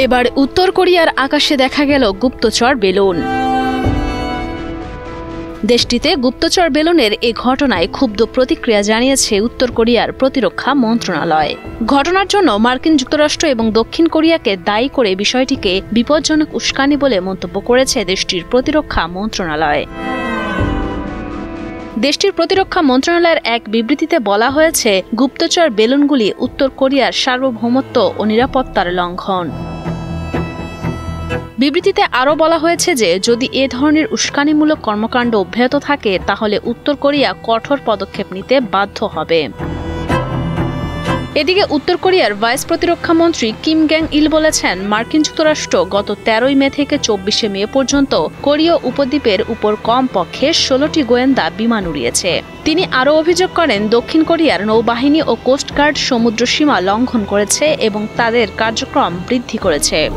এবার উত্তর কোরিয়ার আকাশে দেখা গেল গুপ্তচর বেলুন। দেশটিতে গুপ্তচর বেলুনের এ ঘটনায় ক্ষুব্ধ প্রতিক্রিয়া জানিয়েছে উত্তর কোরিয়ার প্রতিরক্ষা মন্ত্রণালয়। ঘটনার জন্য মার্কিন যুক্তরাষ্ট্র এবং দক্ষিণ কোরিয়াকে দায়ী করে বিষয়টিকে বিপজ্জনক উস্কানি বলে মন্তব্য করেছে দেশটির প্রতিরক্ষা মন্ত্রণালয়। দেশটির প্রতিরক্ষা মন্ত্রণালয়ের এক বিবৃতিতে বলা হয়েছে, গুপ্তচর বেলুনগুলি উত্তর কোরিয়ার সার্বভৌমত্ব ও নিরাপত্তার লঙ্ঘন। বিবৃতিতে আরও বলা হয়েছে যে যদি এ ধরনের উস্কানিমূলক কর্মকাণ্ড অব্যাহত থাকে তাহলে উত্তর কোরিয়া কঠোর পদক্ষেপ নিতে বাধ্য হবে। এদিকে উত্তর কোরিয়ার ভাইস প্রতিরক্ষা মন্ত্রী কিম গ্যাং ইল বলেছেন, মার্কিন যুক্তরাষ্ট্র গত 13 মে থেকে 24 মে পর্যন্ত কোরীয় উপদ্বীপের উপর কমপক্ষে 16টি গোয়েন্দা বিমান উড়িয়েছে। তিনি আরও অভিযোগ করেন, দক্ষিণ কোরিয়ার নৌবাহিনী ও কোস্টগার্ড সমুদ্র সীমা লঙ্ঘন করেছে এবং তাদের কার্যক্রম বৃদ্ধি করেছে।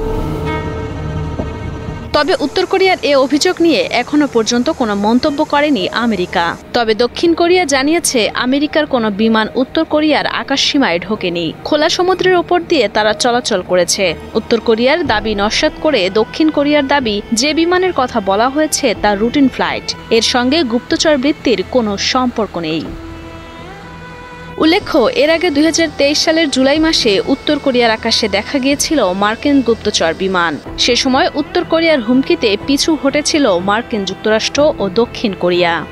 তবে উত্তর কোরিয়ার এ অভিযোগ নিয়ে এখনো পর্যন্ত কোনো মন্তব্য করেনি আমেরিকা। তবে দক্ষিণ কোরিয়া জানিয়েছে, আমেরিকার কোনো বিমান উত্তর কোরিয়ার আকাশসীমায় ঢোকেনি। খোলা সমুদ্রের উপর দিয়ে তারা চলাচল করেছে। উত্তর কোরিয়ার দাবি নস্যাৎ করে দক্ষিণ কোরিয়ার দাবি, যে বিমানের কথা বলা হয়েছে তা রুটিন ফ্লাইট, এর সঙ্গে গুপ্তচর বৃত্তির কোনো সম্পর্ক নেই। উল্লেখ্য, এর আগে 2023 সালের জুলাই মাসে উত্তর কোরিয়ার আকাশে দেখা গিয়েছিল মার্কিন গুপ্তচর বিমান। সে সময় উত্তর কোরিয়ার হুমকিতে পিছু হটেছিল মার্কিন যুক্তরাষ্ট্র ও দক্ষিণ কোরিয়া।